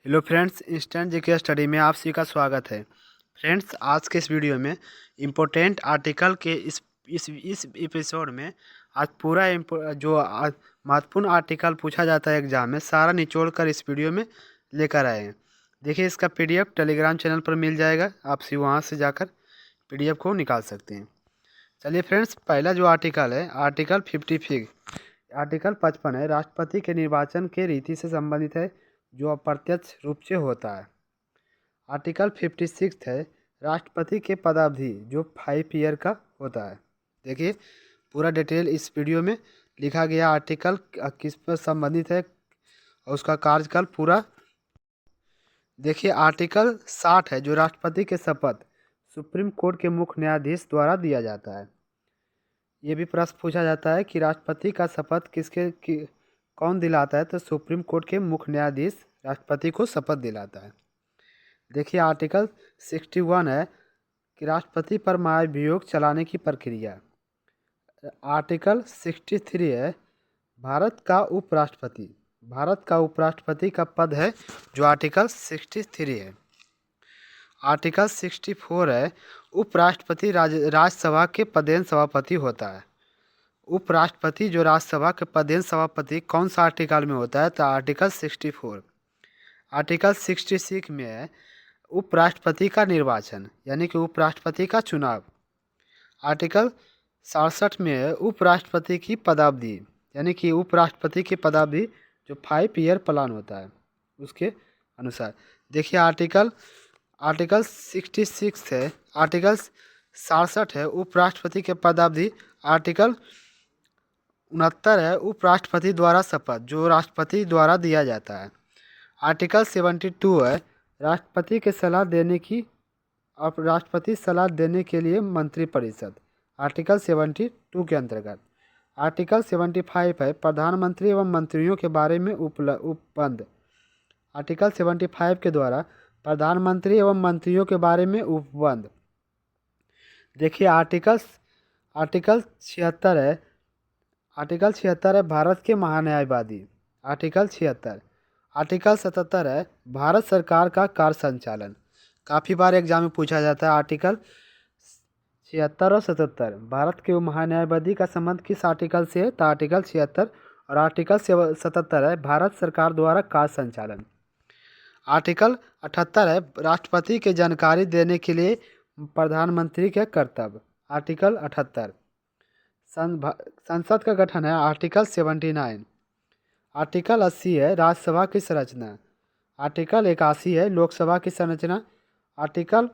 Hello friends, instant GK study में आप सभी का स्वागत है। फ्रेंड्स, आज के इस वीडियो में इम्पोर्टेंट आर्टिकल के इस एपिसोड में आज पूरा महत्वपूर्ण आर्टिकल पूछा जाता है एग्जाम में, सारा निचोड़ कर इस वीडियो में लेकर आए हैं। देखिए, इसका पीडीएफ टेलीग्राम चैनल पर मिल जाएगा, आप वहाँ से जाकर पीडीएफ को निकाल सकते हैं। चलिए फ्रेंड्स, पहला जो आर्टिकल है आर्टिकल 55 है, राष्ट्रपति के निर्वाचन के रीति से संबंधित है, जो अप्रत्यक्ष रूप से होता है। आर्टिकल 56 है, राष्ट्रपति के पदावधि, जो 5 ईयर का होता है। देखिए, पूरा डिटेल इस वीडियो में लिखा गया आर्टिकल किस पर संबंधित है और उसका कार्यकाल पूरा। देखिए, आर्टिकल 60 है, जो राष्ट्रपति के शपथ सुप्रीम कोर्ट के मुख्य न्यायाधीश द्वारा दिया जाता है। ये भी प्रश्न पूछा जाता है कि राष्ट्रपति का शपथ कौन दिलाता है, तो सुप्रीम कोर्ट के मुख्य न्यायाधीश राष्ट्रपति को शपथ दिलाता है। देखिए, आर्टिकल 61 है कि राष्ट्रपति पर महाभियोग चलाने की प्रक्रिया। आर्टिकल 63 है, भारत का उपराष्ट्रपति का पद है, जो आर्टिकल 63 है। आर्टिकल 64 है, उपराष्ट्रपति राज्यसभा के पदेन सभापति होता है। उपराष्ट्रपति जो राज्यसभा के पदेन सभापति कौन सा आर्टिकल में होता है, तो आर्टिकल 64। आर्टिकल 66 में है उपराष्ट्रपति का निर्वाचन, यानी कि उपराष्ट्रपति का चुनाव। आर्टिकल 67 में है उपराष्ट्रपति की पदावधि, यानी कि उपराष्ट्रपति की पदावधि जो 5 ईयर प्लान होता है उसके अनुसार। देखिए, आर्टिकल 66 है, आर्टिकल 67 है उपराष्ट्रपति के पदावधि। आर्टिकल 69 है उपराष्ट्रपति द्वारा शपथ, जो राष्ट्रपति द्वारा दिया जाता है। आर्टिकल 72 है राष्ट्रपति के सलाह देने की राष्ट्रपति सलाह देने के लिए मंत्रिपरिषद, आर्टिकल 72 के अंतर्गत। आर्टिकल 75 है प्रधानमंत्री एवं मंत्रियों के बारे में उपबंध। आर्टिकल 75 के द्वारा प्रधानमंत्री एवं मंत्रियों के बारे में उपबंध। देखिए, आर्टिकल 76 है, आर्टिकल 76 है भारत के महान्यायवादी, आर्टिकल 76। आर्टिकल 77 है भारत सरकार का कार्य संचालन। काफ़ी बार एग्जाम में पूछा जाता है आर्टिकल 76 और 77, भारत के महान्यायवादी का संबंध किस आर्टिकल से है, तो आर्टिकल 76। और आर्टिकल 77 है भारत सरकार द्वारा कार्य संचालन। आर्टिकल 78 है राष्ट्रपति के जानकारी देने के लिए प्रधानमंत्री के कर्तव्य, आर्टिकल 78। संसद का गठन है, आर्टिकल 79। आर्टिकल 80 है राज्यसभा की संरचना। आर्टिकल 81 है लोकसभा की संरचना। आर्टिकल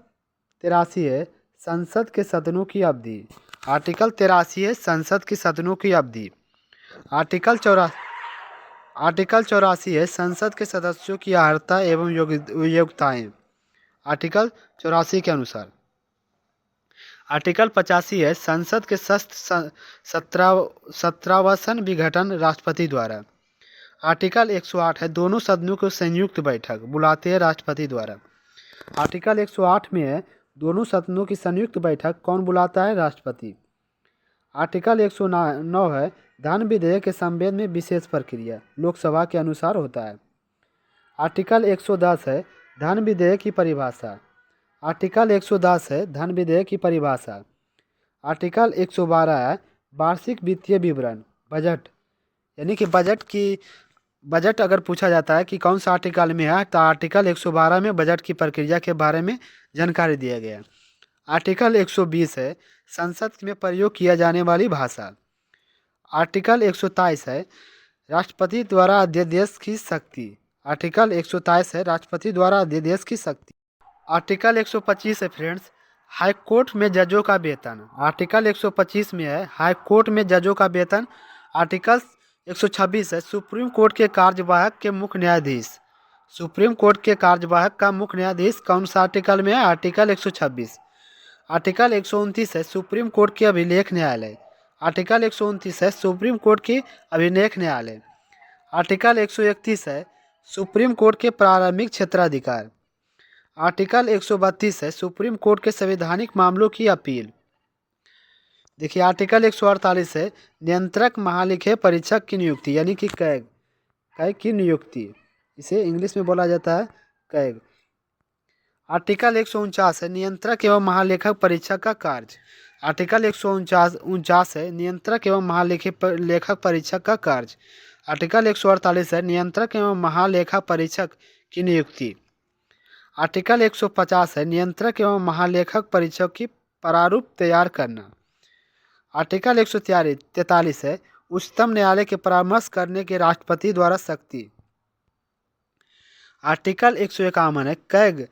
83 है संसद के सदनों की अवधि। आर्टिकल 83 है संसद की सदनों की अवधि। आर्टिकल 84 है संसद के सदस्यों की अर्हता एवं योग्यताएं, आर्टिकल 84 के अनुसार। आर्टिकल 85 है संसद के सत्रावसन विघटन राष्ट्रपति द्वारा। आर्टिकल 108 है दोनों सदनों को संयुक्त बैठक बुलाते हैं राष्ट्रपति द्वारा। आर्टिकल 108 में है दोनों सदनों की संयुक्त बैठक कौन बुलाता है, राष्ट्रपति। आर्टिकल 109 है धन विधेयक के संवेद में विशेष प्रक्रिया लोकसभा के अनुसार होता है। आर्टिकल 110 है धन विधेयक की परिभाषा। आर्टिकल 110 है धन विधेयक की परिभाषा। आर्टिकल 112 है वार्षिक वित्तीय विवरण, बजट, यानी कि बजट अगर पूछा जाता है कि कौन सा आर्टिकल में है, तो आर्टिकल 112 में बजट की प्रक्रिया के बारे में जानकारी दिया गया। आर्टिकल 120 है संसद में प्रयोग किया जाने वाली भाषा। आर्टिकल 123 है राष्ट्रपति द्वारा अध्यादेश की शक्ति। आर्टिकल 123 है राष्ट्रपति द्वारा अध्यादेश की शक्ति। आर्टिकल 125 है फ्रेंड्स हाई कोर्ट में जजों का वेतन। आर्टिकल 125 में है हाई कोर्ट में जजों का वेतन। आर्टिकल 126 है सुप्रीम कोर्ट के कार्यवाहक के मुख्य न्यायाधीश। सुप्रीम कोर्ट के कार्यवाहक का मुख्य न्यायाधीश कौन सा आर्टिकल में है, आर्टिकल 126। आर्टिकल 129 है सुप्रीम कोर्ट के अभिलेख न्यायालय। आर्टिकल 129 है सुप्रीम कोर्ट के अभिलेख न्यायालय। आर्टिकल 131 है सुप्रीम कोर्ट के प्रारंभिक क्षेत्राधिकार। आर्टिकल 132 है सुप्रीम कोर्ट के संवैधानिक मामलों की अपील। देखिए, आर्टिकल 148 है नियंत्रक महालेखा परीक्षक की नियुक्ति, यानी कि कैग की नियुक्ति। इसे इंग्लिश में बोला जाता है कैग। आर्टिकल 149 है नियंत्रक एवं महालेखक परीक्षक का कार्य। आर्टिकल 149 है नियंत्रक एवं लेखक परीक्षक का कार्य। आर्टिकल 148 है नियंत्रक एवं महालेखा परीक्षक की नियुक्ति। आर्टिकल 150 है नियंत्रक एवं महालेखक परीक्षक की प्रारूप तैयार करना। आर्टिकल 143 है उच्चतम न्यायालय के परामर्श करने के राष्ट्रपति द्वारा शक्ति। आर्टिकल 151 है कैग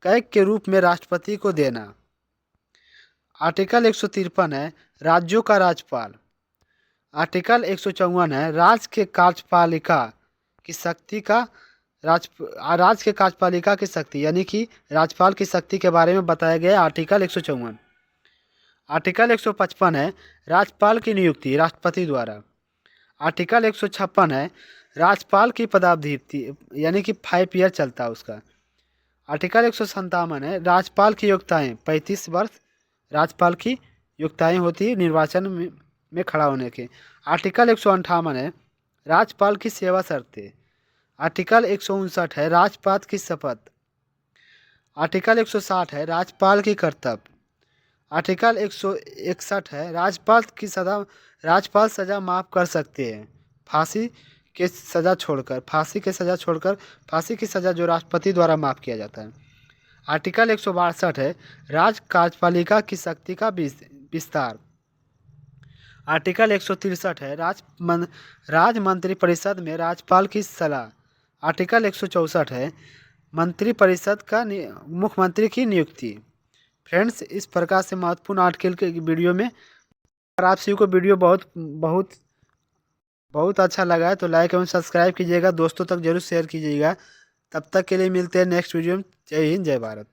कैग के रूप में राष्ट्रपति को देना। आर्टिकल 153 है राज्यों का राज्यपाल। आर्टिकल 154 है राज्य के कार्यपालिका की शक्ति का राज्य के कार्यपालिका की शक्ति यानी कि राज्यपाल की शक्ति के बारे में बताया गया आर्टिकल 154। आर्टिकल 155 है राज्यपाल की नियुक्ति राष्ट्रपति द्वारा। आर्टिकल 156 है राज्यपाल की पदावधि यानी कि 5 ईयर चलता है उसका। आर्टिकल 157 है राज्यपाल की योग्यताएं 35 वर्ष राज्यपाल की योग्यताएं होती है निर्वाचन में खड़ा होने के। आर्टिकल 158 है राज्यपाल की सेवा शर्तें। आर्टिकल 159 है राज्यपाल की शपथ। आर्टिकल 160 है राज्यपाल की कर्तव्य। आर्टिकल 161 है राज्यपाल सजा माफ कर सकते हैं फांसी की सजा छोड़कर फांसी की सजा जो राष्ट्रपति द्वारा माफ किया जाता है। आर्टिकल 162 है राज्य कार्यपालिका की शक्ति का विस्तार। आर्टिकल 163 है राज्य मंत्रिपरिषद में राज्यपाल की सलाह। आर्टिकल 164 है मंत्रिपरिषद का मुख्यमंत्री की नियुक्ति। फ्रेंड्स, इस प्रकार से महत्वपूर्ण आर्टिकल के वीडियो में अगर आप सभी को वीडियो बहुत अच्छा लगा है तो लाइक एवं सब्सक्राइब कीजिएगा, दोस्तों तक जरूर शेयर कीजिएगा। तब तक के लिए मिलते हैं नेक्स्ट वीडियो में। जय हिंद, जय भारत।